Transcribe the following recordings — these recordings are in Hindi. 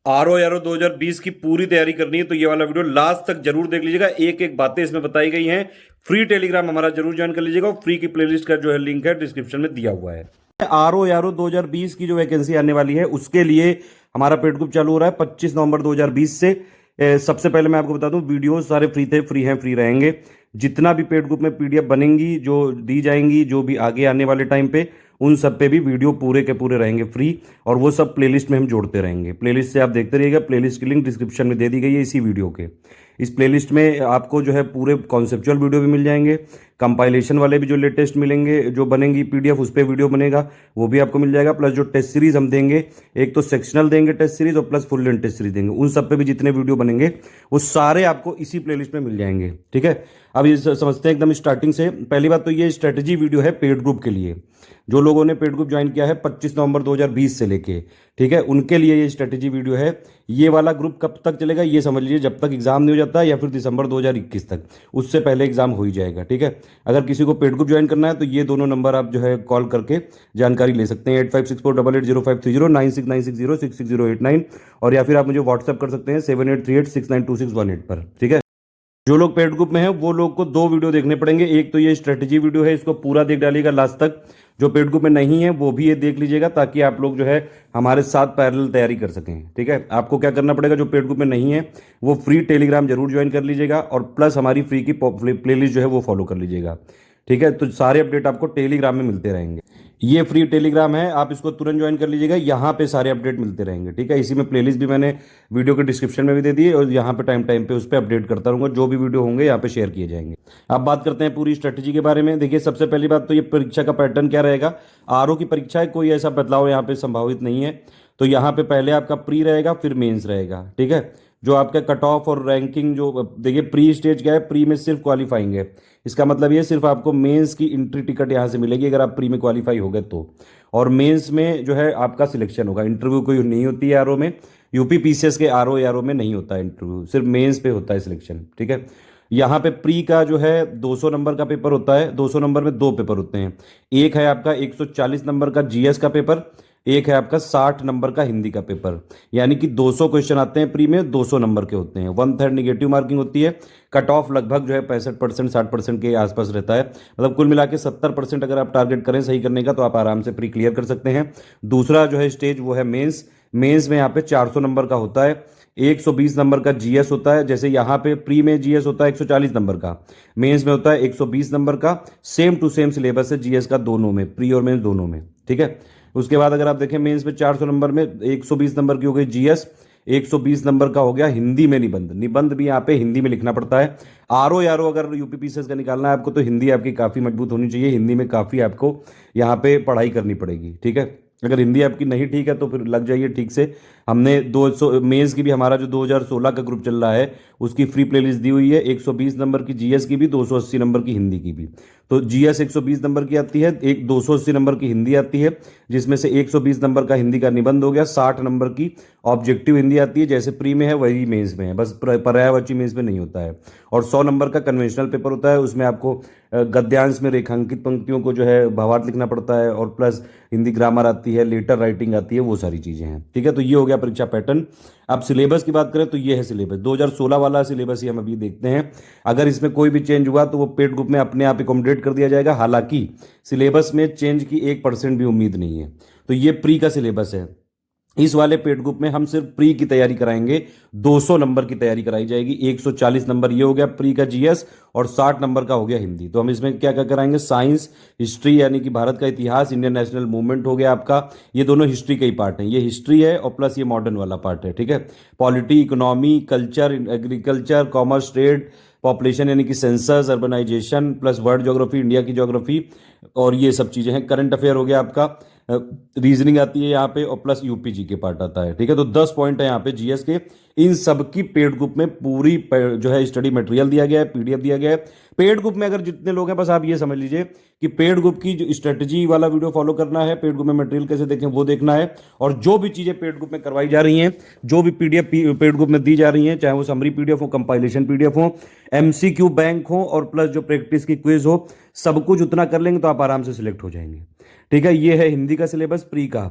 RO 2020 की पूरी तैयारी करनी है तो ये वाला वीडियो लास्ट तक जरूर देख लीजिएगा। एक एक बातें इसमें बताई गई हैं। फ्री टेलीग्राम हमारा जरूर ज्वाइन कर लीजिएगा और फ्री की प्लेलिस्ट का जो है लिंक है डिस्क्रिप्शन में दिया हुआ है। RO 2020 की जो वैकेंसी आने वाली है उसके लिए हमारा पेड ग्रुप चालू हो रहा है 25 नवंबर 2020 से। सबसे पहले मैं आपको बता दूं, वीडियो सारे फ्री थे, फ्री हैं, फ्री रहेंगे। जितना भी पेड ग्रुप में पीडीएफ बनेंगी, जो दी जाएंगी, जो भी आगे आने वाले टाइम पे, उन सब पे भी वीडियो पूरे के पूरे रहेंगे फ्री। और वो सब प्लेलिस्ट में हम जोड़ते रहेंगे। प्लेलिस्ट से आप देखते रहिएगा। प्लेलिस्ट की लिंक डिस्क्रिप्शन में दे दी गई है इसी वीडियो के। इस प्लेलिस्ट में आपको जो है पूरे कॉन्सेप्चुअल वीडियो भी मिल जाएंगे। कंपाइलेशन वाले भी जो लेटेस्ट मिलेंगे, जो बनेंगी पीडीएफ, उस पर वीडियो बनेगा, वो भी आपको मिल जाएगा। प्लस जो टेस्ट सीरीज हम देंगे, एक तो सेक्शनल देंगे टेस्ट सीरीज और plus full length test series देंगे, उन सब पे भी जितने वीडियो बनेंगे वो सारे आपको इसी प्लेलिस्ट में मिल जाएंगे। ठीक है, अब ये समझते हैं एकदम स्टार्टिंग से। पहली बात तो ये स्ट्रेटेजी वीडियो है पेड ग्रुप के लिए। जो लोगों ने पेड ग्रुप ज्वाइन किया है 25 नवंबर 2020 से लेके, ठीक है, उनके लिए ये स्ट्रेटेजी वीडियो है। ये वाला ग्रुप कब तक चलेगा ये समझ लीजिए, जब तक एग्जाम नहीं हो जाता या फिर दिसंबर 2021 तक, उससे पहले एग्जाम हो ही जाएगा। ठीक है, अगर किसी को पेड ग्रुप ज्वाइन करना है तो ये दोनों नंबर आप जो है कॉल करके जानकारी ले सकते हैं। 8564880530, 9696066089, और या फिर आप मुझे व्हाट्सअप कर सकते हैं 7838692618 पर। ठीक है, जो लोग पेड ग्रुप में हैं वो लोग को दो वीडियो देखने पड़ेंगे। एक तो ये स्ट्रेटेजी वीडियो है, इसको पूरा देख डालिएगा लास्ट तक। जो पेड ग्रुप में नहीं है वो भी ये देख लीजिएगा, ताकि आप लोग जो है हमारे साथ पैरेलल तैयारी कर सकें। ठीक है, आपको क्या करना पड़ेगा, जो पेड ग्रुप में नहीं है वो फ्री टेलीग्राम जरूर ज्वाइन कर लीजिएगा और प्लस हमारी फ्री की प्लेलिस्ट जो है वो फॉलो कर लीजिएगा। ठीक है, तो सारे अपडेट आपको टेलीग्राम में मिलते रहेंगे। ये फ्री टेलीग्राम है, आप इसको तुरंत ज्वाइन कर लीजिएगा। यहाँ पे सारे अपडेट मिलते रहेंगे। ठीक है, इसी में प्लेलिस्ट भी मैंने वीडियो के डिस्क्रिप्शन में भी दे दी है और यहाँ पे टाइम टाइम पे उस पर अपडेट करता रहूँगा। जो भी वीडियो होंगे यहाँ पे शेयर किए जाएंगे। अब बात करते हैं पूरी स्ट्रेटेजी के बारे में। देखिए, सबसे पहली बात तो ये परीक्षा का पैटर्न क्या रहेगा। आरओ की परीक्षा है, कोई ऐसा बदलाव यहाँ पे संभावित नहीं है। तो यहाँ पे पहले आपका प्री रहेगा, फिर मेंस रहेगा। ठीक है, जो आपका कट ऑफ और रैंकिंग, जो देखिए प्री स्टेज क्या है, प्री में सिर्फ क्वालिफाइंग है। इसका मतलब ये सिर्फ आपको मेंस की एंट्री टिकट यहाँ से मिलेगी अगर आप प्री में क्वालिफाई हो गए तो। और मेंस में जो है आपका सिलेक्शन होगा, इंटरव्यू कोई नहीं होती है आरओ में। यूपी पीसीएस के आरओ में नहीं होता है इंटरव्यू, सिर्फ मेंस पे होता है सिलेक्शन। ठीक है, यहाँ पे प्री का जो है 200 नंबर का पेपर होता है। 200 नंबर में दो पेपर होते हैं। एक है आपका 140 नंबर का जीएस का पेपर, एक है आपका 60 नंबर का हिंदी का पेपर। यानी कि 200 क्वेश्चन आते हैं प्री में, 200 नंबर के होते हैं। 1/3 निगेटिव मार्किंग होती है। कट ऑफ लगभग जो है 65% 60% के आसपास रहता है। मतलब कुल मिला के 70% अगर आप टारगेट करें सही करने का तो आप आराम से प्री क्लियर कर सकते हैं। दूसरा जो है स्टेज वो है मेंस। मेंस में यहाँ पे 400 नंबर का होता है। 120 नंबर का जीएस होता है। जैसे यहाँ पे प्री में जीएस होता है 140 नंबर का, मेंस में होता है 120 नंबर का। सेम टू सेम सिलेबस है जीएस का दोनों में, प्री और मेंस दोनों में। ठीक है, उसके बाद अगर आप देखें मेंस में 400 नंबर में 120 नंबर की हो गई जीएस, 120 नंबर का हो गया हिंदी में निबंध। निबंध भी यहाँ पे हिंदी में लिखना पड़ता है। आरओ अगर यूपी पीसीएस का निकालना है आपको तो हिंदी आपकी काफ़ी मजबूत होनी चाहिए। हिंदी में काफ़ी आपको यहाँ पे पढ़ाई करनी पड़ेगी। ठीक है, अगर हिंदी आपकी नहीं ठीक है तो फिर लग जाइए ठीक से। हमने 200 मेंस की भी, हमारा जो 2016 का ग्रुप चल रहा है उसकी फ्री प्लेलिस्ट दी हुई है। 120 नंबर की जीएस की भी, 280 नंबर की हिंदी की भी। तो जीएस 120 नंबर की आती है, एक 280 नंबर की हिंदी आती है, जिसमें से 120 नंबर का हिंदी का निबंध हो गया। 60 नंबर की ऑब्जेक्टिव हिंदी आती है, जैसे प्री में है वही मेंस में है, बस पर्यायवाची मेंस में नहीं होता है। और 100 नंबर का कन्वेंशनल पेपर होता है। उसमें आपको गद्यांश में रेखांकित पंक्तियों को जो है भावार्थ लिखना पड़ता है, और प्लस हिंदी ग्रामर आती है, लेटर राइटिंग आती है, वो सारी चीज़ें हैं। ठीक है, तो ये हो गया परीक्षा पैटर्न। अब सिलेबस की बात करें तो ये है सिलेबस, 2016 वाला सिलेबस ही हम अभी देखते हैं। अगर इसमें कोई भी चेंज हुआ तो वो पेड ग्रुप में अपने आप एकोमोडेट कर दिया जाएगा। हालांकि सिलेबस में चेंज की 1% भी उम्मीद नहीं है। तो ये प्री का सिलेबस है। इस वाले पेड ग्रुप में हम सिर्फ प्री की तैयारी कराएंगे। 200 नंबर की तैयारी कराई जाएगी। 140 नंबर ये हो गया प्री का जीएस, और 60 नंबर का हो गया हिंदी। तो हम इसमें क्या क्या कराएंगे, साइंस, हिस्ट्री यानी कि भारत का इतिहास, इंडियन नेशनल मूवमेंट हो गया आपका। ये दोनों हिस्ट्री के ही पार्ट हैं। ये हिस्ट्री है और प्लस ये मॉडर्न वाला पार्ट है। ठीक है, polity, economy, culture, agriculture, commerce, trade, population यानी कि census, urbanisation, plus world geography, India की ज्योग्राफी, और ये सब चीज़ें हैं। करंट अफेयर हो गया आपका, रीजनिंग आती है यहाँ पे, और प्लस यूपीजी के पार्ट आता है। ठीक है, तो 10 पॉइंट है यहाँ पे जीएस के। इन सब की पेड ग्रुप में पूरी जो है स्टडी मटेरियल दिया गया है, पीडीएफ दिया गया है। पेड ग्रुप में अगर जितने लोग हैं, बस आप ये समझ लीजिए कि पेड ग्रुप की जो स्ट्रेटजी वाला वीडियो फॉलो करना है, पेड ग्रुप में मटेरियल कैसे देखें वो देखना है। और जो भी चीज़ें पेड ग्रुप में करवाई जा रही हैं, जो भी पीडीएफ पेड ग्रुप में दी जा रही हैं, चाहे वो समरी पीडीएफ हो, कंपाइलेशन पीडीएफ हो, एमसीक्यू बैंक हो, और प्लस जो प्रैक्टिस की क्विज हो, सब कुछ उतना कर लेंगे तो आप आराम से सिलेक्ट हो जाएंगे। ठीक है, ये है हिंदी का सिलेबस प्री का।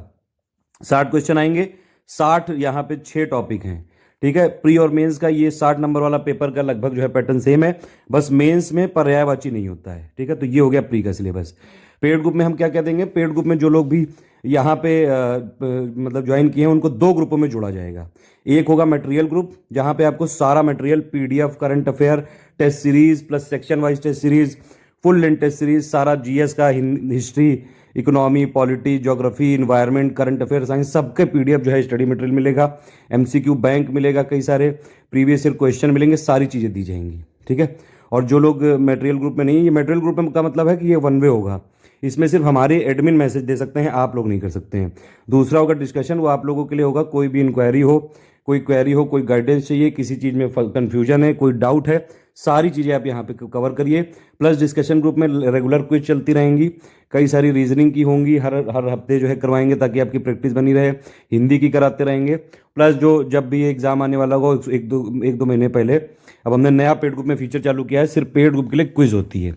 60 क्वेश्चन आएंगे। 60 यहाँ पे 6 टॉपिक हैं। ठीक है, प्री और मेंस का ये 60 नंबर वाला पेपर का लगभग जो है पैटर्न सेम है, बस मेंस में पर्यायवाची नहीं होता है। ठीक है, तो ये हो गया प्री का सिलेबस। पेड ग्रुप में हम क्या क्या देंगे? पेड ग्रुप में जो लोग भी यहाँ पे मतलब ज्वाइन किए हैं उनको 2 ग्रुपों में जोड़ा जाएगा। एक होगा मटेरियल ग्रुप, जहाँ पे आपको सारा material PDF, current affair, test series plus section wise test series, full length test series, सारा जीएस का, history, economy, polity, geography, environment, current affair, science, सबके पीडीएफ जो है स्टडी मटेरियल मिलेगा। एमसीक्यू बैंक मिलेगा, कई सारे प्रीवियस ईयर क्वेश्चन मिलेंगे, सारी चीज़ें दी जाएंगी। ठीक है, और जो लोग मटेरियल ग्रुप में नहीं, ये मटेरियल ग्रुप में का मतलब है कि ये वन वे होगा, इसमें सिर्फ हमारे एडमिन मैसेज दे सकते हैं, आप लोग नहीं कर सकते हैं। दूसरा होगा डिस्कशन, वो आप लोगों के लिए होगा। कोई भी इंक्वायरी हो, कोई क्वेरी हो, कोई गाइडेंस चाहिए, किसी चीज़ में कंफ्यूजन है, कोई डाउट है, सारी चीज़ें आप यहाँ पे कवर करिए। प्लस डिस्कशन ग्रुप में रेगुलर क्विज चलती रहेंगी, कई सारी रीजनिंग की होंगी, हर हर हफ्ते जो है करवाएंगे ताकि आपकी प्रैक्टिस बनी रहे। हिंदी की कराते रहेंगे। प्लस जो जब भी एग्जाम आने वाला होगा एक दो महीने पहले, अब हमने नया पेड ग्रुप में फीचर चालू किया है, सिर्फ पेड ग्रुप के लिए क्विज होती है।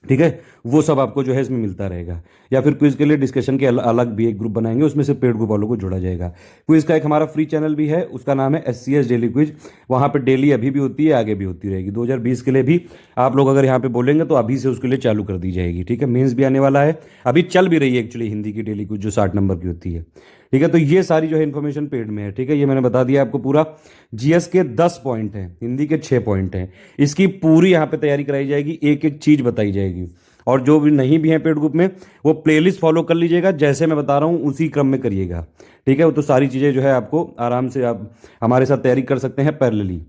ठीक है, वो सब आपको जो है इसमें मिलता रहेगा। या फिर क्विज के लिए डिस्कशन के अलग भी एक ग्रुप बनाएंगे, उसमें से पेड ग्रुप वालों को जोड़ा जाएगा। क्विज का एक हमारा फ्री चैनल भी है, उसका नाम है SCS डेली क्विज। वहाँ पे डेली अभी भी होती है, आगे भी होती रहेगी। 2020 के लिए भी आप लोग अगर यहाँ पे बोलेंगे तो अभी से उसके लिए चालू कर दी जाएगी। ठीक है, मेंस भी आने वाला है, अभी चल भी रही है एक्चुअली हिंदी की डेली क्विज जो 60 नंबर की होती है। ठीक है, तो ये सारी जो है इन्फॉर्मेशन पेड में है। ठीक है, ये मैंने बता दिया आपको पूरा। जीएस के 10 पॉइंट हैं, हिंदी के 6 पॉइंट हैं, इसकी पूरी यहाँ पे तैयारी कराई जाएगी, एक एक चीज बताई जाएगी। और जो भी नहीं भी हैं पेड ग्रुप में, वो प्लेलिस्ट फॉलो कर लीजिएगा, जैसे मैं बता रहा हूँ उसी क्रम में करिएगा। ठीक है, वो तो सारी चीज़ें जो है आपको आराम से आप हमारे साथ तैयारी कर सकते हैं पैरेलली।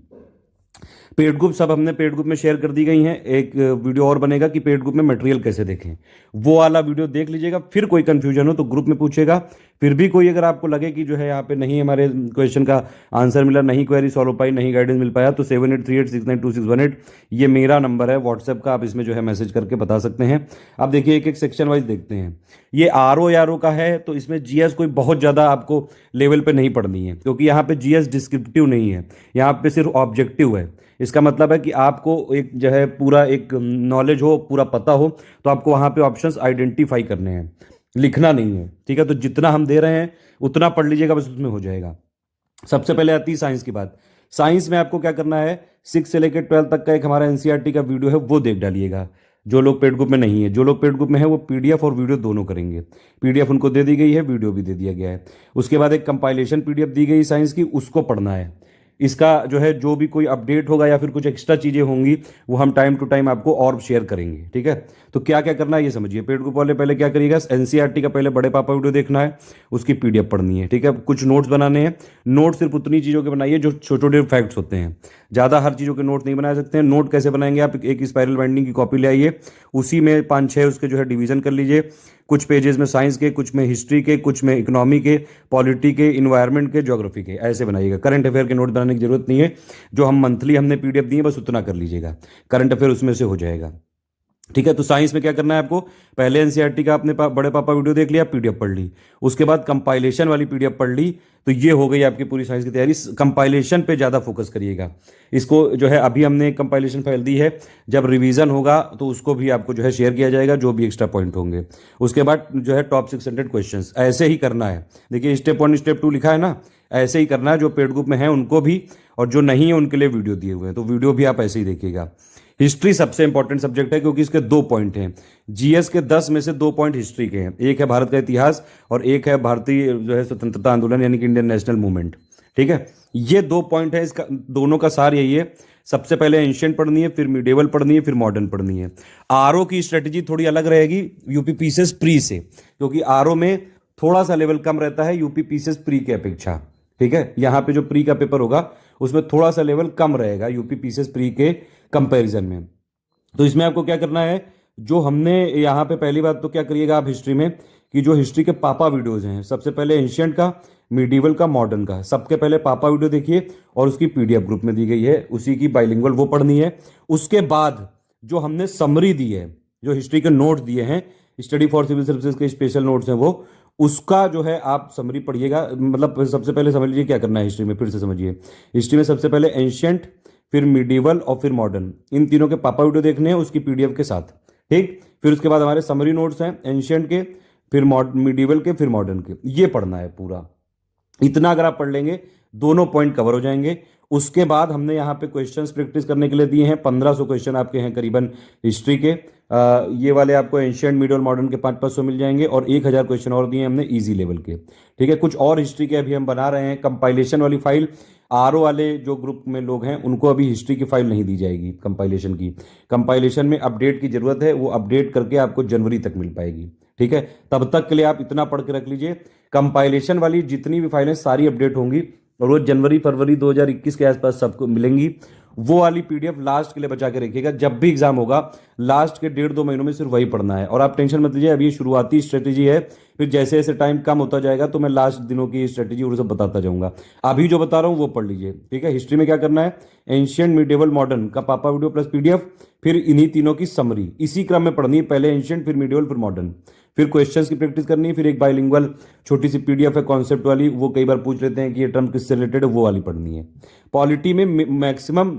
पेड ग्रुप सब हमने पेड ग्रुप में शेयर कर दी गई हैं। एक वीडियो और बनेगा कि पेड ग्रुप में मटेरियल कैसे देखें, वो वाला वीडियो देख लीजिएगा। फिर कोई कंफ्यूजन हो तो ग्रुप में पूछेगा। फिर भी कोई अगर आपको लगे कि जो है यहाँ पे नहीं हमारे क्वेश्चन का आंसर मिला, नहीं क्वेरी सॉल्व हो पाई, नहीं गाइडेंस मिल पाया, तो 7838692618 ये मेरा नंबर है व्हाट्सएप का, आप इसमें जो है मैसेज करके बता सकते हैं। अब देखिए एक एक सेक्शन वाइज देखते हैं। ये आर ओ का है, तो इसमें जीएस कोई बहुत ज़्यादा आपको लेवल पे नहीं पढ़नी है, क्योंकि यहाँ पे जीएस डिस्क्रिप्टिव नहीं है, यहाँ पे सिर्फ ऑब्जेक्टिव है। इसका मतलब है कि आपको एक जो है पूरा एक नॉलेज हो, पूरा पता हो, तो आपको वहाँ पे ऑप्शंस आइडेंटिफाई करने हैं, लिखना नहीं है। ठीक है, तो जितना हम दे रहे हैं उतना पढ़ लीजिएगा, बस उसमें हो जाएगा। सबसे पहले आती है साइंस की बात। साइंस में आपको क्या करना है, 6 से लेकर 12 तक का एक हमारा एनसीईआरटी का वीडियो है, वो देख डालिएगा। जो लोग पेड ग्रुप में नहीं है, जो लोग पेड ग्रुप में है वो पीडीएफ और वीडियो दोनों करेंगे। पीडीएफ उनको दे दी गई है, वीडियो भी दे दिया गया है। उसके बाद एक कंपाइलेशन पीडीएफ दी गई साइंस की, उसको पढ़ना है। इसका जो है जो भी कोई अपडेट होगा या फिर कुछ एक्स्ट्रा चीज़ें होंगी वो हम टाइम टू टाइम आपको और शेयर करेंगे। ठीक है, तो क्या क्या करना है ये समझिए। पेड ग्रुप वाले पहले क्या करिएगा, एनसीईआरटी का पहले बड़े पापा वीडियो देखना है, उसकी पीडीएफ पढ़नी है। ठीक है, कुछ नोट्स बनाने हैं। नोट सिर्फ उतनी चीज़ों के बनाइए जो छोटे छोटे फैक्ट्स होते हैं, ज़्यादा हर चीज़ों के नोट नहीं बना सकते हैं। नोट कैसे बनाएंगे, आप एक स्पाइरल बाइंडिंग की कॉपी ले आइए, उसी में 5-6 उसके जो है डिवीजन कर लीजिए। कुछ पेजेस में साइंस के, कुछ में हिस्ट्री के, कुछ में इकोनॉमी के, पॉलिटी के, इन्वायरमेंट के, ज्योग्राफी के, ऐसे बनाइएगा। करंट अफेयर के नोट बनाने की जरूरत नहीं है, जो हम मंथली हमने पीडीएफ दी है बस उतना कर लीजिएगा, करंट अफेयर उसमें से हो जाएगा। ठीक है, तो साइंस में क्या करना है आपको, पहले एनसीईआरटी का अपने बड़े पापा वीडियो देख लिया, पीडीएफ पढ़ ली, उसके बाद कंपाइलेशन वाली पीडीएफ पढ़ ली, तो ये हो गई आपकी पूरी साइंस की तैयारी। कंपाइलेशन पे ज़्यादा फोकस करिएगा। इसको जो है अभी हमने कंपाइलेशन फाइल दी है, जब रिवीजन होगा तो उसको भी आपको जो है शेयर किया जाएगा, जो भी एक्स्ट्रा पॉइंट होंगे। उसके बाद जो है टॉप 600 क्वेश्चन ऐसे ही करना है। देखिए स्टेप 1 स्टेप 2 लिखा है ना, ऐसे ही करना है। जो पेड ग्रुप में है उनको भी, और जो नहीं है उनके लिए वीडियो दिए हुए हैं, तो वीडियो भी आप ऐसे ही देखिएगा। हिस्ट्री सबसे इंपॉर्टेंट सब्जेक्ट है, क्योंकि इसके 2 पॉइंट हैं। जीएस के 10 में से 2 पॉइंट हिस्ट्री के हैं, एक है भारत का इतिहास और एक है भारतीय जो है स्वतंत्रता आंदोलन यानी कि इंडियन नेशनल मूवमेंट। ठीक है, ये 2 पॉइंट है, इसका दोनों का सार यही है। सबसे पहले एंशियंट पढ़नी है, फिर मिडेवल पढ़नी है, फिर मॉडर्न पढ़नी है। आरओ की स्ट्रेटेजी थोड़ी अलग रहेगी यूपी पीसीएस प्री से, क्योंकि आरओ में थोड़ा सा लेवल कम रहता है यूपी पीसीएस प्री की अपेक्षा। ठीक है, यहाँ पे जो प्री का पेपर होगा उसमें थोड़ा सा लेवल कम रहेगा यूपी पीसीएस प्री के कंपैरिजन में। तो इसमें आपको क्या करना है, जो हमने यहाँ पे पहली बात तो क्या करिएगा आप हिस्ट्री में, कि जो हिस्ट्री के पापा वीडियोज हैं, सबसे पहले एंशियंट का, मिडीवल का, मॉडर्न का, सबके पहले पापा वीडियो देखिए, और उसकी पीडीएफ ग्रुप में दी गई है, उसी की बाइलिंगुअल वो पढ़नी है। उसके बाद जो हमने समरी दी है, जो हिस्ट्री के नोट्स दिए हैं, स्टडी फॉर सिविल सर्विसेज के स्पेशल नोट्स हैं वो, उसका जो है आप समरी पढ़िएगा। मतलब सबसे पहले समझ लीजिए क्या करना है हिस्ट्री में, फिर से समझिए। हिस्ट्री में सबसे पहले एंशियंट, फिर मिडीवल और फिर मॉडर्न, इन तीनों के पापा वीडियो देखने हैं उसकी पीडीएफ के साथ। ठीक, फिर उसके बाद हमारे समरी नोट्स हैं एंशियंट के, फिर मिडीवल के, फिर मॉडर्न के, ये पढ़ना है पूरा। इतना अगर आप पढ़ लेंगे दोनों पॉइंट कवर हो जाएंगे। उसके बाद हमने यहाँ पे क्वेश्चंस प्रैक्टिस करने के लिए दिए हैं 1500 क्वेश्चन आपके हैं करीबन हिस्ट्री के। ये वाले आपको एंशियंट मिडियल मॉडर्न के 500 मिल जाएंगे और 1000 क्वेश्चन और दिए हैं हमने इजी लेवल के। ठीक है, कुछ और हिस्ट्री के अभी हम बना रहे हैं। कंपाइलेशन वाली फाइल आरओ वाले जो ग्रुप में लोग हैं उनको अभी हिस्ट्री की फाइल नहीं दी जाएगी कंपाइलेशन की। कंपाइलेशन में अपडेट की जरूरत है, वो अपडेट करके आपको जनवरी तक मिल पाएगी। ठीक है, तब तक के लिए आप इतना पढ़ के रख लीजिए, कंपाइलेशन वाली जितनी भी फाइलें सारी अपडेट होंगी और वो जनवरी फरवरी 2021 के आसपास सबको मिलेंगी। वो वाली पीडीएफ लास्ट के लिए बचा के रखिएगा, जब भी एग्जाम होगा लास्ट के 1.5-2 महीनों में सिर्फ वही पढ़ना है। और आप टेंशन मत लीजिए, अभी ये शुरुआती स्ट्रेटेजी है, फिर जैसे जैसे टाइम कम होता जाएगा तो मैं लास्ट दिनों की स्ट्रेटेजी और सब बताता जाऊंगा। अभी जो बता रहा हूँ वो पढ़ लीजिए। ठीक है, हिस्ट्री में क्या करना है, एंशियंट मिडिएवल मॉडर्न का पापा वीडियो प्लस पीडीएफ, फिर इन्हीं तीनों की समरी इसी क्रम में पढ़नी है, पहले एंशियंट फिर मिडिएवल फिर मॉडर्न, फिर क्वेश्चंस की प्रैक्टिस करनी है, फिर एक बाइलिंगुअल छोटी सी पीडीएफ है कॉन्सेप्ट वाली, वो कई बार पूछ लेते हैं कि ये टर्म किससे रिलेटेड है, वो वाली पढ़नी है। पॉलिटी में मैक्सिमम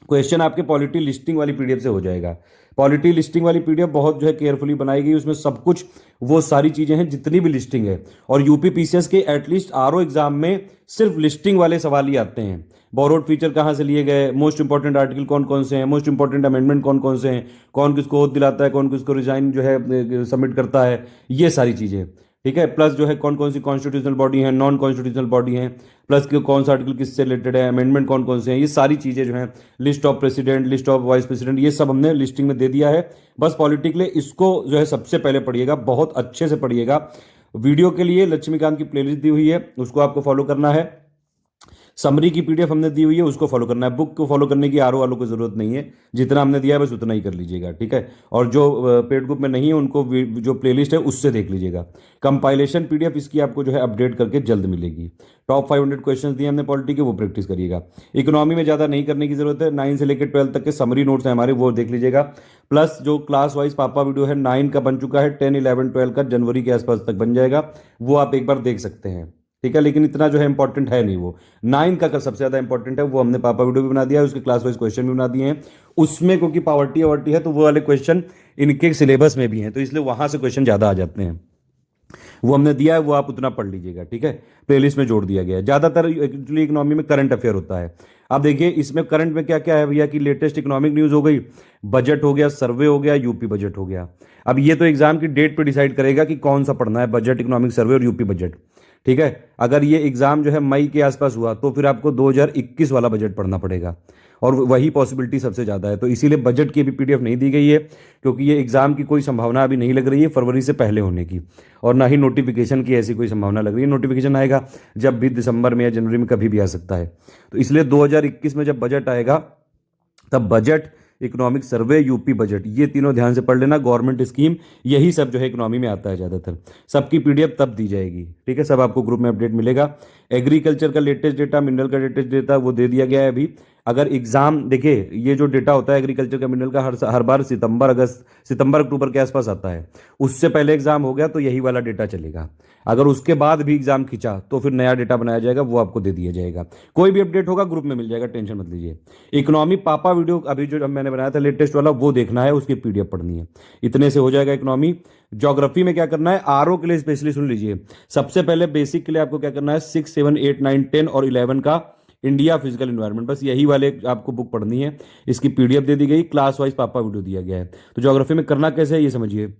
क्वेश्चन आपके पॉलिटी लिस्टिंग वाली पीडीएफ से हो जाएगा। पॉलिटी लिस्टिंग वाली पीडीएफ बहुत जो है केयरफुली बनाई गई, उसमें सब कुछ वो सारी चीजें हैं जितनी भी लिस्टिंग है। और यूपी पीसीएस के एटलीस्ट आरओ एग्जाम में सिर्फ लिस्टिंग वाले सवाल ही आते हैं। बोरोड फीचर कहाँ से लिए गए, मोस्ट इंपॉर्टेंट आर्टिकल कौन कौन से हैं, मोस्ट इंपॉर्टेंट अमेंडमेंट कौन कौन से हैं, कौन किसको ओथ दिलाता है, कौन किसको रिजाइन जो है सबमिट करता है, ये सारी चीजें। ठीक है, प्लस जो है कौन कौन सी कॉन्स्टिट्यूशनल बॉडी है, नॉन कॉन्स्टिट्यूशनल बॉडी है, प्लस कौन सा आर्टिकल किससे रिलेटेड है, अमेंडमेंट कौन कौन से हैं, ये सारी चीजें जो है, list of president, list of vice president, ये सब हमने लिस्टिंग में दे दिया है। बस पॉलिटिक लिए इसको जो है सबसे पहले पढ़िएगा, बहुत अच्छे से पढ़िएगा। वीडियो के लिए लक्ष्मीकांत की प्लेलिस्ट दी हुई है, उसको आपको फॉलो करना है। समरी की पीडीएफ हमने दी हुई है, उसको फॉलो करना है। बुक को फॉलो करने की आरओ वालों को जरूरत नहीं है, जितना हमने दिया है बस उतना ही कर लीजिएगा। ठीक है, और जो पेड ग्रुप में नहीं है उनको जो प्लेलिस्ट है उससे देख लीजिएगा। कंपाइलेशन पीडीएफ इसकी आपको जो है अपडेट करके जल्द मिलेगी। टॉप 500 क्वेश्चन दिए हमने पॉलिटी के, वो प्रैक्टिस करिएगा। इकोनॉमी में ज़्यादा नहीं करने की जरूरत है, 9 से लेकर 12 तक के समरी नोट्स हैं हमारे, वो देख लीजिएगा। प्लस जो क्लास वाइज पापा वीडियो है 9 का बन चुका है, 10, 11, 12 का जनवरी के आसपास तक बन जाएगा, वो आप एक बार देख सकते हैं। ठीक है, लेकिन इतना जो है इंपॉर्टेंट है नहीं। वो 9 का सबसे ज्यादा इंपॉर्टेंट है, वो हमने पापा वीडियो भी बना दिया है, उसके क्लास वाइज क्वेश्चन भी बना दिए हैं उसमें, क्योंकि पावर्टी अवर्टी है तो वो वाले क्वेश्चन इनके सिलेबस में भी हैं, तो इसलिए वहां से क्वेश्चन ज्यादा आ जाते हैं। वो हमने दिया है, वो आप उतना पढ़ लीजिएगा। ठीक है, प्लेलिस्ट में जोड़ दिया गया है। ज्यादातर एक्चुअली इकोनॉमी में करंट अफेयर होता है। अब देखिए इसमें करंट में क्या क्या है भैया, कि लेटेस्ट इकोनॉमिक न्यूज हो गई, बजट हो गया, सर्वे हो गया, यूपी बजट हो गया। अब ये तो एग्जाम की डेट पे डिसाइड करेगा कि कौन सा पढ़ना है, बजट, इकोनॉमिक सर्वे और यूपी बजट। ठीक है, अगर ये एग्जाम जो है मई के आसपास हुआ तो फिर आपको 2021 वाला बजट पढ़ना पड़ेगा, और वही पॉसिबिलिटी सबसे ज़्यादा है। तो इसीलिए बजट की भी पीडीएफ नहीं दी गई है, क्योंकि ये एग्जाम की कोई संभावना अभी नहीं लग रही है फरवरी से पहले होने की, और ना ही नोटिफिकेशन की ऐसी कोई संभावना लग रही है। नोटिफिकेशन आएगा जब भी, दिसंबर में या जनवरी में कभी भी आ सकता है। तो इसलिए 2021 में जब बजट आएगा तब budget, economic survey, UP budget, ये तीनों ध्यान से पढ़ लेना। गवर्नमेंट स्कीम, यही सब जो है इकोनॉमी में आता है ज़्यादातर। सबकी पीडीएफ तब दी जाएगी। ठीक है, सब आपको ग्रुप में अपडेट मिलेगा। एग्रीकल्चर का लेटेस्ट डेटा, मिनरल का लेटेस्ट डेटा वो दे दिया गया है अभी। अगर एग्जाम देखिए, ये जो डेटा होता है एग्रीकल्चर का, मिनरल का, हर बार सितंबर अक्टूबर के आसपास आता है। उससे पहले एग्जाम हो गया तो यही वाला डेटा चलेगा। अगर उसके बाद भी एग्जाम खींचा तो फिर नया डेटा बनाया जाएगा, वो आपको दे दिया जाएगा। कोई भी अपडेट होगा ग्रुप में मिल जाएगा, टेंशन मत लीजिए। इकोनॉमी पापा वीडियो अभी जो मैंने बनाया था लेटेस्ट वाला, वो देखना है, उसकी पीडीएफ पढ़नी है। इतने से हो जाएगा इकोनॉमी। ज्योग्राफी में क्या करना है, आरओ के लिए स्पेशली सुन लीजिए। सबसे पहले बेसिक के लिए आपको क्या करना है, 6, 7, 8, 9, 10 और 11 का इंडिया फिजिकल एनवायरनमेंट, बस यही वाले आपको बुक पढ़नी है। इसकी पीडीएफ दे दी गई, क्लास वाइज पापा वीडियो दिया गया है। तो ज्योग्राफी में करना कैसे है ये समझिए।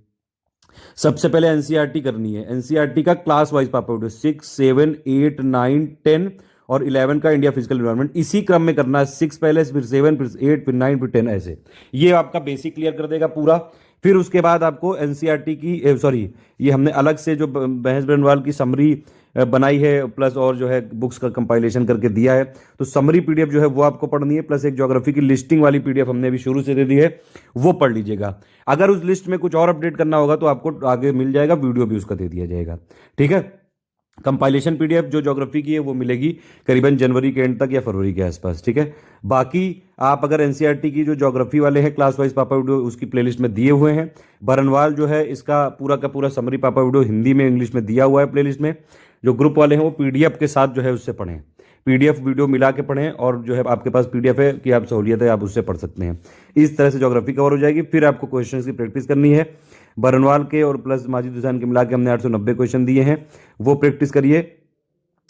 सबसे पहले एनसीईआरटी करनी है। एनसीईआरटी का क्लास वाइज पापा वीडियो 6, 7, 8, 9, 10 और 11 का इंडिया फिजिकल एनवायरनमेंट, इसी क्रम में करना है। 6 पहले, फिर 7, फिर 8, फिर 9, फिर 10, ऐसे। ये आपका बेसिक क्लियर कर देगा पूरा। फिर उसके बाद आपको एनसीईआरटी की सॉरी, ये हमने अलग से जो बहस बनवाल की समरी बनाई है, प्लस और जो है बुक्स का कंपाइलेशन करके दिया है, तो समरी पीडीएफ जो है वो आपको पढ़नी है। प्लस एक ज्योग्राफी की लिस्टिंग वाली पीडीएफ हमने अभी शुरू से दे दी है, वो पढ़ लीजिएगा। अगर उस लिस्ट में कुछ और अपडेट करना होगा तो आपको आगे मिल जाएगा, वीडियो भी उसका दे दिया जाएगा। ठीक है, कंपाइलेशन पीडीएफ जो ज्योग्राफी की है वो मिलेगी करीबन जनवरी के एंड तक या फरवरी के आसपास। ठीक है, बाकी आप अगर एनसीईआरटी की जो ज्योग्राफी वाले हैं क्लास वाइज पापा वीडियो, उसकी प्लेलिस्ट में दिए हुए हैं। बरनवाल जो है इसका पूरा का पूरा समरी पापा वीडियो हिंदी में, इंग्लिश में दिया हुआ है प्लेलिस्ट में। जो ग्रुप वाले हैं वो पीडीएफ के साथ जो है उससे पढ़ें, पीडीएफ वीडियो मिला के पढ़ें, और जो है आपके पास पीडीएफ है कि आप सहूलियत है आप उससे पढ़ सकते हैं। इस तरह से ज्योग्राफी कवर हो जाएगी। फिर आपको क्वेश्चंस की प्रैक्टिस करनी है। बरनवाल के और प्लस माजिद हुसैन के मिला के हमने 890 क्वेश्चन दिए हैं, वो प्रैक्टिस करिए।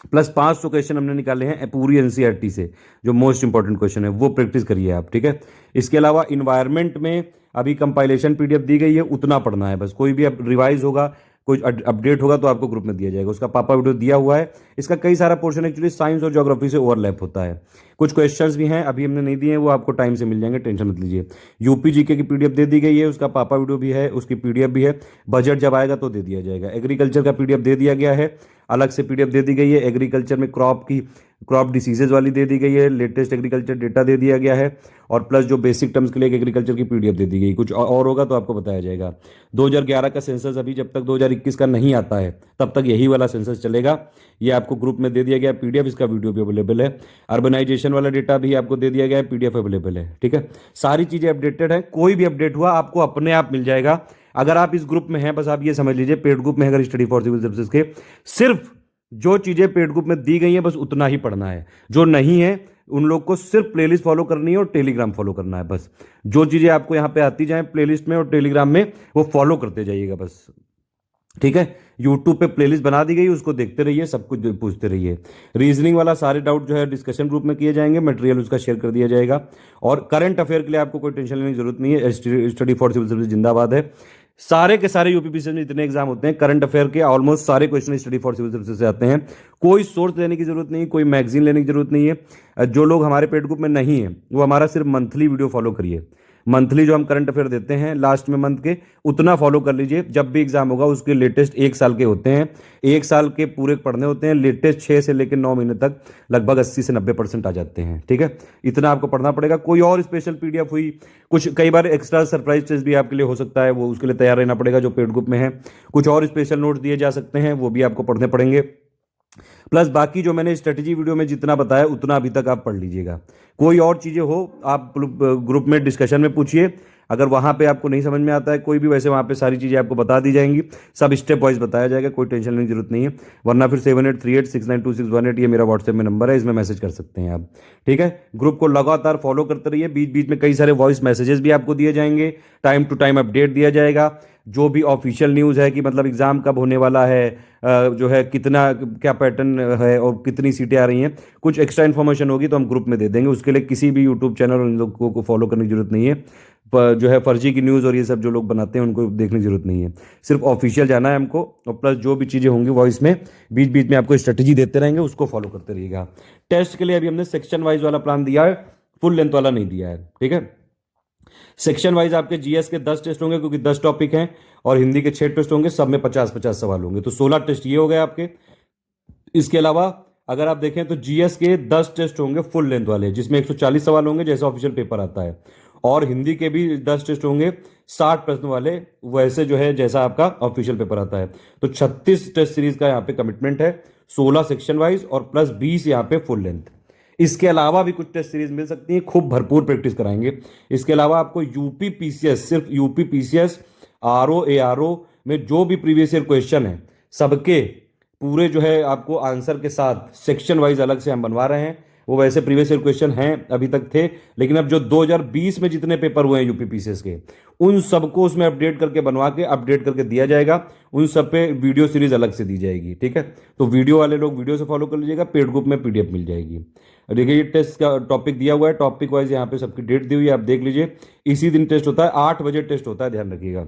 प्लस 500 क्वेश्चन हमने निकाले हैं पूरी एनसीईआरटी से, जो मोस्ट इंपॉर्टेंट क्वेश्चन है वो प्रैक्टिस करिए आप, ठीक है। इसके अलावा इन्वायरमेंट में अभी कंपाइलेशन पीडीएफ दी गई है, उतना पढ़ना है बस। कोई भी अब रिवाइज होगा, कोई अपडेट होगा तो आपको ग्रुप में दिया जाएगा, उसका पापा वीडियो दिया हुआ है। इसका कई सारा पोर्शन एक्चुअली साइंस और ज्योग्राफी से ओवरलैप होता है। कुछ क्वेश्चंस भी हैं अभी हमने नहीं दिए हैं, वो आपको टाइम से मिल जाएंगे, टेंशन मत लीजिए। यूपी जीके की पीडीएफ दे दी गई है, उसका पापा वीडियो भी है, उसकी पीडीएफ भी है। बजट जब आएगा तो दे दिया जाएगा। एग्रीकल्चर का पीडीएफ दे दिया गया है, अलग से पीडीएफ दे दी गई है। एग्रीकल्चर में क्रॉप डिसीजेज वाली दे दी गई है, लेटेस्ट एग्रीकल्चर डेटा दे दिया गया है, और प्लस जो बेसिक टर्म्स के लिए एग्रीकल्चर की पीडीएफ दे दी गई। कुछ और होगा तो आपको बताया जाएगा। 2011 का सेंसस अभी जब तक 2021 का नहीं आता है तब तक यही वाला सेंसस चलेगा। ये आपको ग्रुप में दे दिया गया पीडीएफ, इसका वीडियो भी अवेलेबल है। अर्बनाइजेशन वाला डेटा भी आपको दे दिया गया है, पीडीएफ अवेलेबल है, ठीक है। सारी चीजें अपडेटेड है, कोई भी अपडेट हुआ आपको अपने आप मिल जाएगा। अगर आप इस ग्रुप में हैं, बस आप ये समझ लीजिए, पेड ग्रुप में अगर स्टडी फॉर सिविल सर्विसेज के, सिर्फ जो चीजें पेड ग्रुप में दी गई हैं बस उतना ही पढ़ना है। जो नहीं है उन लोग को सिर्फ प्लेलिस्ट फॉलो करनी है और टेलीग्राम फॉलो करना है बस। जो चीजें आपको यहां पे आती जाए प्लेलिस्ट में और टेलीग्राम में, वो फॉलो करते जाइएगा बस, ठीक है। यूट्यूब पे प्लेलिस्ट बना दी गई, उसको देखते रहिए, सब कुछ पूछते रहिए। रीजनिंग वाला सारे डाउट जो है डिस्कशन ग्रुप में किए जाएंगे, मटेरियल उसका शेयर कर दिया जाएगा। और करंट अफेयर के लिए आपको कोई टेंशन लेने की जरूरत नहीं है। स्टडी फॉर सिविल सर्विस जिंदाबाद है। सारे के सारे यूपीपीसीएस में जितने एग्जाम होते हैं करंट अफेयर के ऑलमोस्ट सारे question study for civil services से आते हैं। कोई सोर्स लेने की जरूरत नहीं, कोई मैगजीन लेने की जरूरत नहीं है। जो लोग हमारे पेड ग्रुप में नहीं है वो हमारा सिर्फ मंथली वीडियो फॉलो करिए। मंथली जो हम करंट अफेयर देते हैं लास्ट में मंथ के, उतना फॉलो कर लीजिए। जब भी एग्जाम होगा उसके लेटेस्ट 1 साल के होते हैं, 1 साल के पूरे पढ़ने होते हैं। लेटेस्ट 6 से लेकर 9 महीने तक लगभग 80 से 90% आ जाते हैं, ठीक है। इतना आपको पढ़ना पड़ेगा। कोई और स्पेशल पीडीएफ हुई, कुछ कई बार एक्स्ट्रा सरप्राइज टेस्ट भी आपके लिए हो सकता है, वो उसके लिए तैयार रहना पड़ेगा जो पेड ग्रुप में है। कुछ और स्पेशल नोट्स दिए जा सकते हैं, वो भी आपको पढ़ने पड़ेंगे। प्लस बाकी जो मैंने स्ट्रेटेजी वीडियो में जितना बताया उतना अभी तक आप पढ़ लीजिएगा। कोई और चीज़ें हो आप ग्रुप में डिस्कशन में पूछिए। अगर वहाँ पे आपको नहीं समझ में आता है कोई भी, वैसे वहाँ पे सारी चीज़ें आपको बता दी जाएंगी, सब स्टेप वाइज बताया जाएगा, कोई टेंशन लेने की जरूरत नहीं है। वरना फिर 7838692618 ये मेरा व्हाट्सएप में नंबर है, इसमें मैसेज कर सकते हैं आप, ठीक है। ग्रुप को लगातार फॉलो करते रहिए। बीच बीच में कई सारे वॉइस मैसेजेस भी आपको दिए जाएंगे, टाइम टू टाइम अपडेट दिया जाएगा। जो भी ऑफिशियल न्यूज़ है कि मतलब एग्ज़ाम कब होने वाला है, जो है कितना क्या पैटर्न है और कितनी सीटें आ रही हैं, कुछ एक्स्ट्रा इन्फॉर्मेशन होगी तो हम ग्रुप में दे देंगे। उसके लिए किसी भी यूट्यूब चैनल और इन लोगों को फॉलो करने की जरूरत नहीं है। जो है फर्जी की न्यूज़ और ये सब जो लोग बनाते हैं उनको देखने की जरूरत नहीं है। सिर्फ ऑफिशियल जाना है हमको, और प्लस जो भी चीज़ें होंगी वॉइस में बीच बीच में आपको स्ट्रेटेजी देते रहेंगे, उसको फॉलो करते रहिएगा। टेस्ट के लिए अभी हमने सेक्शन वाइज वाला प्लान दिया है, फुल लेंथ वाला नहीं दिया है, ठीक है। सेक्शन वाइज आपके जीएस के 10 टेस्ट होंगे क्योंकि 10 टॉपिक हैं, और हिंदी के 6 टेस्ट होंगे, सब में 50-50 सवाल होंगे, तो 16 टेस्ट ये हो गए आपके। इसके अलावा अगर आप देखें तो जीएस के 10 टेस्ट होंगे फुल लेंथ वाले, जिसमें 140 सवाल होंगे जैसा ऑफिशियल पेपर आता है, और हिंदी के भी 10 टेस्ट होंगे 60 प्रश्न वाले, वैसे जो है जैसा आपका ऑफिशियल पेपर आता है। तो 36 टेस्ट सीरीज का यहाँ पे कमिटमेंट है, 16 सेक्शन वाइज और प्लस 20 यहाँ पे फुल लेंथ। इसके अलावा भी कुछ टेस्ट सीरीज मिल सकती है, खूब भरपूर प्रैक्टिस कराएंगे। इसके अलावा आपको यूपी पीसीएस, सिर्फ यूपी पीसीएस आरओ एआरओ में जो भी प्रीवियस ईयर क्वेश्चन है सबके पूरे जो है आपको आंसर के साथ सेक्शन वाइज अलग से हम बनवा रहे हैं। वो वैसे प्रीवियस ईयर क्वेश्चन हैं अभी तक थे, लेकिन अब जो 2020 में जितने पेपर हुए हैं यूपी पीसीएस के, उन सबको उसमें अपडेट करके बनवा के अपडेट करके दिया जाएगा। उन सब पे वीडियो सीरीज अलग से दी जाएगी, ठीक है। तो वीडियो वाले लोग वीडियो से फॉलो कर लीजिएगा, पेड ग्रुप में पीडीएफ मिल जाएगी। देखिए ये टेस्ट का टॉपिक दिया हुआ है, टॉपिक वाइज यहाँ पे सबकी डेट दी हुई है, आप देख लीजिए। इसी दिन टेस्ट होता है, 8 बजे टेस्ट होता है, ध्यान रखिएगा।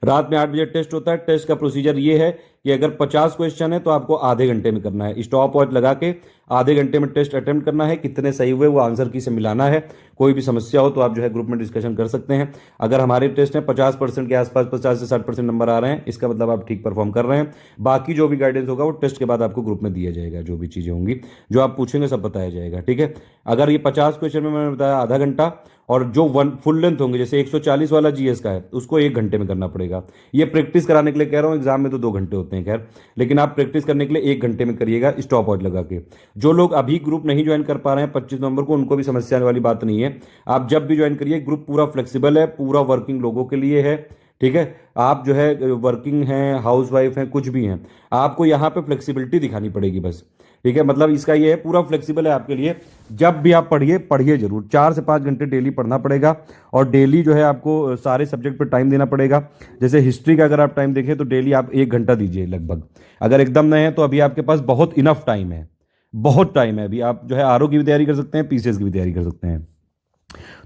रात में 8 बजे टेस्ट होता है। टेस्ट का प्रोसीजर ये है कि अगर 50 क्वेश्चन है तो आपको आधे घंटे में करना है, स्टॉप वॉच लगा के आधे घंटे में टेस्ट अटेम्प्ट करना है। कितने सही हुए वो आंसर की से मिलाना है। कोई भी समस्या हो तो आप जो है ग्रुप में डिस्कशन कर सकते हैं। अगर हमारे टेस्ट में 50% के आसपास 50 से 60% नंबर आ रहे हैं, इसका मतलब आप ठीक परफॉर्म कर रहे हैं। बाकी जो भी गाइडेंस होगा वो टेस्ट के बाद आपको ग्रुप में दिया जाएगा। जो भी चीज़ें होंगी जो आप पूछेंगे सब बताया जाएगा, ठीक है। अगर ये 50 क्वेश्चन में मैंने बताया आधा घंटा, और जो फुल लेंथ होंगे जैसे 140 वाला जीएस का है उसको 1 घंटे में करना पड़ेगा। ये प्रैक्टिस कराने के लिए कह रहा हूँ, एग्जाम में तो 2 घंटे होते हैं खैर, लेकिन आप प्रैक्टिस करने के लिए 1 घंटे में करिएगा स्टॉप वॉच लगा के। जो लोग अभी ग्रुप नहीं ज्वाइन कर पा रहे हैं 25 नवंबर को, उनको भी समस्या वाली बात नहीं है। आप जब भी ज्वाइन करिए, ग्रुप पूरा फ्लेक्सिबल है, पूरा वर्किंग लोगों के लिए है, ठीक है। आप जो है वर्किंग हैं, हाउस वाइफ हैं, कुछ भी हैं, आपको यहाँ पे फ्लेक्सिबिलिटी दिखानी पड़ेगी बस, ठीक है, मतलब इसका ये है पूरा फ्लेक्सिबल है आपके लिए। जब भी आप पढ़िए पढ़िए जरूर, 4 से 5 घंटे डेली पढ़ना पड़ेगा। और डेली जो है आपको सारे सब्जेक्ट पर टाइम देना पड़ेगा। जैसे हिस्ट्री का अगर आप टाइम देखें तो डेली आप 1 घंटा दीजिए लगभग। अगर एकदम नए हैं तो अभी आपके पास बहुत इनफ टाइम है, बहुत टाइम है। अभी आप जो है आरओ की भी तैयारी कर सकते हैं, पीसीएस की भी तैयारी कर सकते हैं।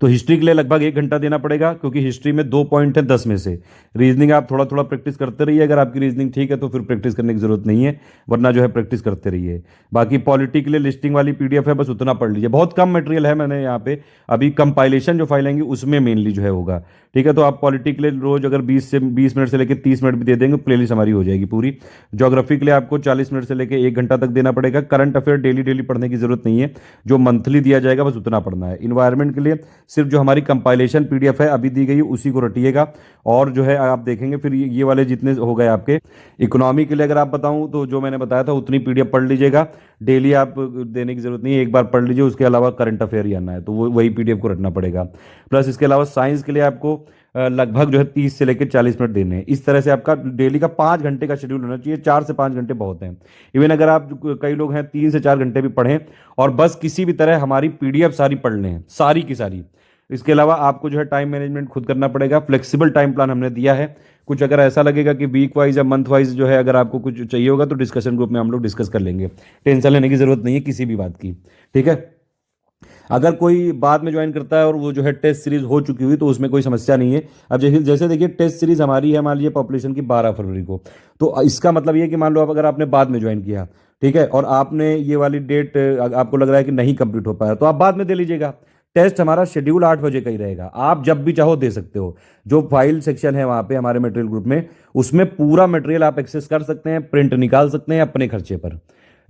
तो हिस्ट्री के लिए लगभग 1 घंटा देना पड़ेगा, क्योंकि हिस्ट्री में 2 पॉइंट है 10 में से। रीजनिंग आप थोड़ा थोड़ा प्रैक्टिस करते रहिए, अगर आपकी रीजनिंग ठीक है तो फिर प्रैक्टिस करने की जरूरत नहीं है, वरना जो है प्रैक्टिस करते रहिए। बाकी पॉलिटी के लिए लिस्टिंग वाली पीडीएफ है, बस उतना पढ़ लीजिए, बहुत कम मटेरियल है मैंने यहाँ पे। अभी कंपाइलेशन जो फाइल आएंगी उसमें मेनली जो है होगा। ठीक है, तो आप पॉलिटी के लिए रोज अगर 20 मिनट से लेकर 30 मिनट भी दे देंगे, प्लेलिस्ट हमारी हो जाएगी पूरी। ज्योग्राफी के लिए आपको 40 मिनट से लेकर 1 घंटा तक देना पड़ेगा। करंट अफेयर डेली डेली पढ़ने की जरूरत नहीं है, जो मंथली दिया जाएगा बस उतना पढ़ना है। इन्वायरमेंट के लिए सिर्फ जो हमारी कंपाइलेशन पीडीएफ है अभी दी गई उसी को रटिएगा। और जो है आप देखेंगे फिर ये वाले जितने हो गए आपके। इकोनॉमी के लिए अगर आप बताऊं तो जो मैंने बताया था उतनी पीडीएफ पढ़ लीजिएगा। डेली आप देने की जरूरत नहीं है, एक बार पढ़ लीजिए, उसके अलावा करंट अफेयर ही आना है तो वो वही पीडीएफ को रटना पड़ेगा। प्लस इसके अलावा साइंस के लिए आपको लगभग जो है 30 से लेकर 40 मिनट देने हैं। इस तरह से आपका डेली का 5 घंटे का शेड्यूल होना चाहिए। 4 से 5 घंटे बहुत हैं। इवन अगर आप कई लोग हैं 3 से 4 घंटे भी पढ़ें, और बस किसी भी तरह हमारी पीडीएफ सारी पढ़ लें, सारी की सारी। इसके अलावा आपको जो है टाइम मैनेजमेंट खुद करना पड़ेगा। फ्लेक्सिबल टाइम प्लान हमने दिया है। कुछ अगर ऐसा लगेगा कि वीक वाइज या मंथ वाइज जो है अगर आपको कुछ चाहिए होगा तो डिस्कशन ग्रुप में हम लोग डिस्कस कर लेंगे। टेंशन लेने की जरूरत नहीं है किसी भी बात की। ठीक है, अगर कोई बाद में ज्वाइन करता है और वो जो है टेस्ट सीरीज हो चुकी हुई तो उसमें कोई समस्या नहीं है। अब जैसे जैसे देखिए टेस्ट सीरीज हमारी है मान लीजिए पॉपुलेशन की 12 फरवरी को, तो इसका मतलब ये है कि मान लो आप अगर आपने बाद में ज्वाइन किया, ठीक है, और आपने ये वाली डेट आपको लग रहा है कि नहीं कंप्लीट हो पाया, तो आप बाद में दे लीजिएगा। टेस्ट हमारा शेड्यूल 8 बजे का ही रहेगा, आप जब भी चाहो दे सकते हो। जो फाइल सेक्शन है वहां पे हमारे मटेरियल ग्रुप में, उसमें पूरा मटेरियल आप एक्सेस कर सकते हैं, प्रिंट निकाल सकते हैं अपने खर्चे पर।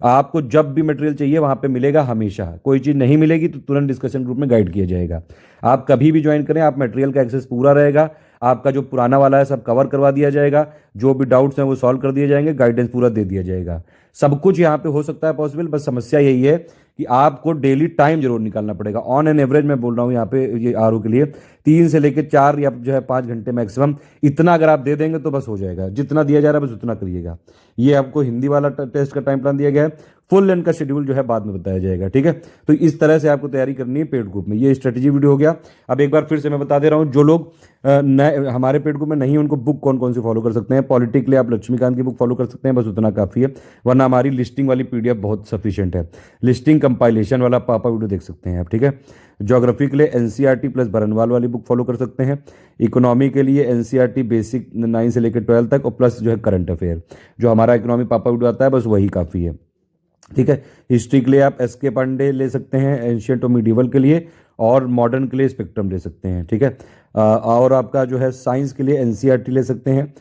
आपको जब भी मटेरियल चाहिए वहां पे मिलेगा हमेशा। कोई चीज़ नहीं मिलेगी तो तुरंत डिस्कशन ग्रुप में गाइड किया जाएगा। आप कभी भी ज्वाइन करें, आप मटेरियल का एक्सेस पूरा रहेगा। आपका जो पुराना वाला है सब कवर करवा दिया जाएगा, जो भी डाउट्स हैं वो सॉल्व कर दिए जाएंगे, गाइडेंस पूरा दे दिया जाएगा। सब कुछ यहाँ पे हो सकता है पॉसिबल, बस समस्या यही है कि आपको डेली टाइम जरूर निकालना पड़ेगा। ऑन एन एवरेज मैं बोल रहा हूँ यहाँ पे ये आरओ के लिए 3 से लेकर 4 या जो है 5 घंटे मैक्सिमम, इतना अगर आप दे देंगे तो बस हो जाएगा। जितना दिया जा रहा है बस उतना करिएगा। ये आपको हिंदी वाला टेस्ट का टाइम प्लान दिया गया है। फुल लेंथ का शेड्यूल जो है बाद में बताया जाएगा। ठीक है, तो इस तरह से आपको तैयारी करनी है पेड ग्रुप में। ये स्ट्रेटेजी वीडियो हो गया। अब एक बार फिर से मैं बता दे रहा हूँ, जो लोग नए हमारे पेड ग्रुप में नहीं है उनको बुक कौन कौन सी फॉलो कर सकते हैं। पॉलिटिक के लिए आप लक्ष्मीकांत की बुक फॉलो कर सकते हैं, बस उतना काफ़ी है। वरना हमारी लिस्टिंग वाली पीडीएफ बहुत सफिशिएंट है। लिस्टिंग कंपाइलेशन वाला पापा वीडियो देख सकते हैं आप। ठीक है, ज्योग्राफी के लिए एनसीईआरटी प्लस बरनवाल वाली बुक फॉलो कर सकते हैं। इकोनॉमी के लिए एनसीईआरटी बेसिक 9 से लेकर 12 तक, और प्लस जो है करंट अफेयर जो हमारा इकोनॉमी पापा वीडियो आता है बस वही काफ़ी है। ठीक है, हिस्ट्री के लिए आप एसके पांडे ले सकते हैं एंशियंट और मिडीवल के लिए, और मॉडर्न के लिए स्पेक्ट्रम ले सकते हैं। ठीक है, और आपका जो है साइंस के लिए एनसीईआरटी ले सकते हैं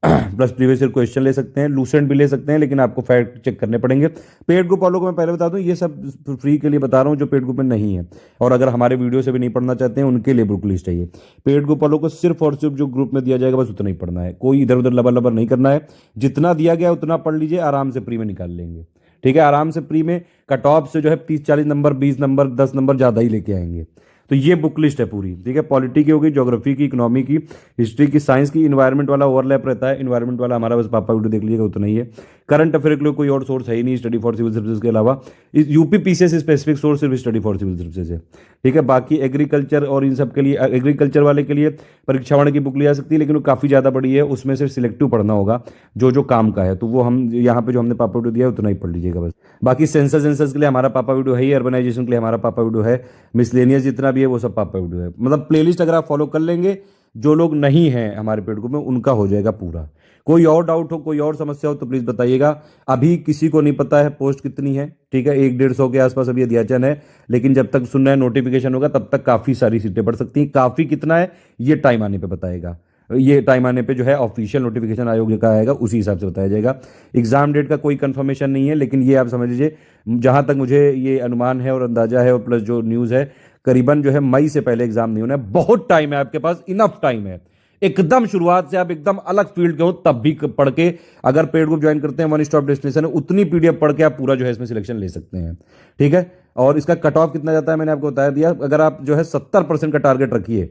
प्लस प्रीवियस ईयर क्वेश्चन ले सकते हैं। लूसेंट भी ले सकते हैं, लेकिन आपको फैक्ट चेक करने पड़ेंगे। पेड ग्रुप वालों को मैं पहले बता दूं, ये सब फ्री के लिए बता रहा हूं जो पेड ग्रुप में नहीं है, और अगर हमारे वीडियो से भी नहीं पढ़ना चाहते हैं उनके लिए बुक लिस्ट है ये। पेड ग्रुप वालों को सिर्फ और सिर्फ जो ग्रुप में दिया जाएगा बस उतना ही पढ़ना है, कोई इधर उधर लबर लबर नहीं करना है। जितना दिया गया उतना पढ़ लीजिए, आराम से प्री में निकाल लेंगे। ठीक है, आराम से प्री में कट ऑफ से जो है 30-40 नंबर, 20 नंबर, 10 नंबर ज़्यादा ही लेके आएंगे। तो ये बुक लिस्ट है पूरी। ठीक है, पॉलिटी की होगी, ज्योग्राफी की, इकोनॉमी की, हिस्ट्री की, साइंस की। इन्वायरमेंट वाला ओवरलैप रहता है, इन्वायरमेंट वाला हमारा बस पापा वीडियो देख लीजिएगा उतना ही है। करंट अफेयर के लिए कोई और सोर्स है ही नहीं स्टडी फॉर सिविल सर्विसेज के अलावा। इस यूपी पीसीएस स्पेसिफिक सोर्स सिर्फ स्टडी फॉर सिविल सर्विसेज है। ठीक है, बाकी एग्रीकल्चर और इन सब के लिए, एग्रीकल्चर वाले के लिए परीक्षावाण की बुक ली जा सकती है, लेकिन वो काफ़ी ज़्यादा बड़ी है, उसमें सिर्फ सिलेक्टिव पढ़ना होगा जो जो काम का है। तो वो हम यहाँ पे जो हमने पापा वीडियो दिया है उतना ही पढ़ लीजिएगा बस। बाकी सेंसस के लिए हमारा पापा वीडियो है ही, अर्बनाइजेशन के लिए हमारा पापा वीडियो है, मिसलेनियस जितना भी है वो सब पापा वीडियो है। मतलब प्लेलिस्ट अगर आप फॉलो कर लेंगे, जो लोग नहीं हैं हमारे पेड ग्रुप में उनका हो जाएगा पूरा। कोई और डाउट हो, कोई और समस्या हो तो प्लीज़ बताइएगा। अभी किसी को नहीं पता है पोस्ट कितनी है। ठीक है, 100-150 के आसपास अभी अध्याचन है, लेकिन जब तक सुनना है नोटिफिकेशन होगा तब तक काफ़ी सारी सीटें बढ़ सकती हैं। काफ़ी कितना है ये टाइम आने पे बताएगा। ये टाइम आने पे जो है ऑफिशियल नोटिफिकेशन आयोग का आएगा, उसी हिसाब से बताया जाएगा। एग्जाम डेट का कोई कंफर्मेशन नहीं है, लेकिन ये आप समझ लीजिए जहाँ तक मुझे ये अनुमान है और अंदाजा है, और प्लस जो न्यूज़ है, करीबन जो है मई से पहले एग्जाम नहीं होना है। बहुत टाइम है आपके पास, इनफ टाइम है। एकदम शुरुआत से आप एकदम अलग फील्ड के हो तब भी पढ़ के, अगर पेड ग्रुप ज्वाइन करते हैं, वन स्टॉप डेस्टिनेशन है, उतनी पीडीएफ पढ़ के आप पूरा जो है इसमें सिलेक्शन ले सकते हैं। ठीक है, और इसका कट ऑफ कितना जाता है मैंने आपको बता दिया। अगर आप जो है 70% का टारगेट रखिए,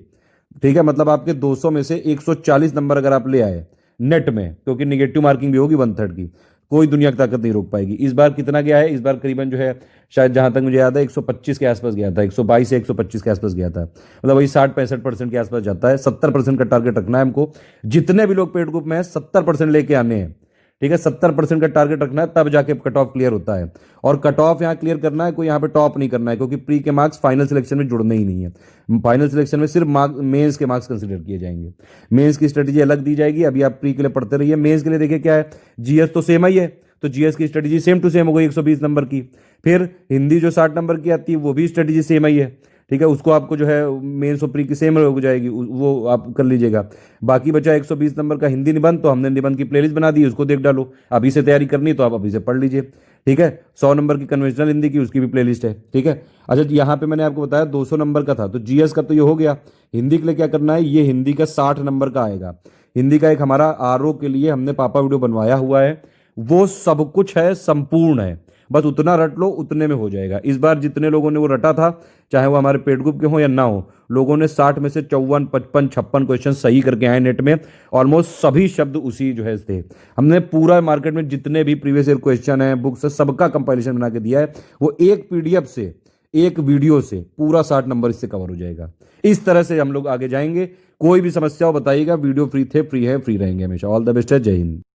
ठीक है, मतलब आपके 200 में से 140 नंबर अगर आप ले आए नेट में, क्योंकि निगेटिव मार्किंग भी होगी 1/3 की, कोई दुनिया की ताकत नहीं रोक पाएगी। इस बार कितना गया है, इस बार करीबन जो है शायद जहां तक मुझे याद है 125 के आसपास गया था, 122 से 125 के आसपास गया था, मतलब वही 60-65% के आसपास जाता है। 70% का टारगेट रखना है हमको, जितने भी लोग पेड ग्रुप में है 70% लेके आने हैं, ठीक है। 70% का टारगेट रखना है, तब जाके कट ऑफ क्लियर होता है। और कट ऑफ यहाँ क्लियर करना है, कोई यहाँ पे टॉप नहीं करना है, क्योंकि प्री के मार्क्स फाइनल सिलेक्शन में जुड़ने ही नहीं है। फाइनल सिलेक्शन में सिर्फ मेंस के मार्क्स कंसिडर किए जाएंगे। मेंस की स्ट्रेटेजी अलग दी जाएगी, अभी आप प्री के लिए पढ़ते रहिए। मेंस के लिए देखिए क्या है, जीएस तो सेम ही है, तो जीएस की स्ट्रेटेजी सेम टू सेम हो गई 120 नंबर की। फिर हिंदी जो 60 नंबर की आती है वो भी स्ट्रेटेजी सेम ही है, ठीक है। उसको आपको जो है मेंस और प्री की सेम हो जाएगी, वो आप कर लीजिएगा। बाकी बचा 120 नंबर का हिंदी निबंध, तो हमने निबंध की प्लेलिस्ट बना दी, उसको देख डालो। अभी से तैयारी करनी तो आप अभी से पढ़ लीजिए, ठीक है। 100 नंबर की कन्वेंशनल हिंदी की, उसकी भी प्लेलिस्ट है, ठीक है। अच्छा, यहाँ पे मैंने आपको बताया 200 नंबर का था, तो जीएस का तो ये हो गया। हिंदी के लिए क्या करना है, ये हिंदी का 60 नंबर का आएगा। हिंदी का एक हमारा आरओ के लिए हमने पापा वीडियो बनवाया हुआ है, वो सब कुछ है, संपूर्ण है, बस उतना रट लो, उतने में हो जाएगा। इस बार जितने लोगों ने वो रटा था, चाहे वो हमारे पेड ग्रुप के हो या ना हो, लोगों ने 60 में से 54, 55, 56 क्वेश्चन सही करके आए नेट में। ऑलमोस्ट सभी शब्द उसी जो है थे। हमने पूरा मार्केट में जितने भी प्रीवियस ईयर क्वेश्चन है, बुक्स है, सबका कंपाइलेशन बना के दिया है। वो एक पीडीएफ से, एक वीडियो से पूरा 60 नंबर इससे कवर हो जाएगा। इस तरह से हम लोग आगे जाएंगे। कोई भी समस्या हो बताइएगा, वीडियो फ्री थे, फ्री है, फ्री रहेंगे हमेशा। ऑल द बेस्ट है, जय हिंद।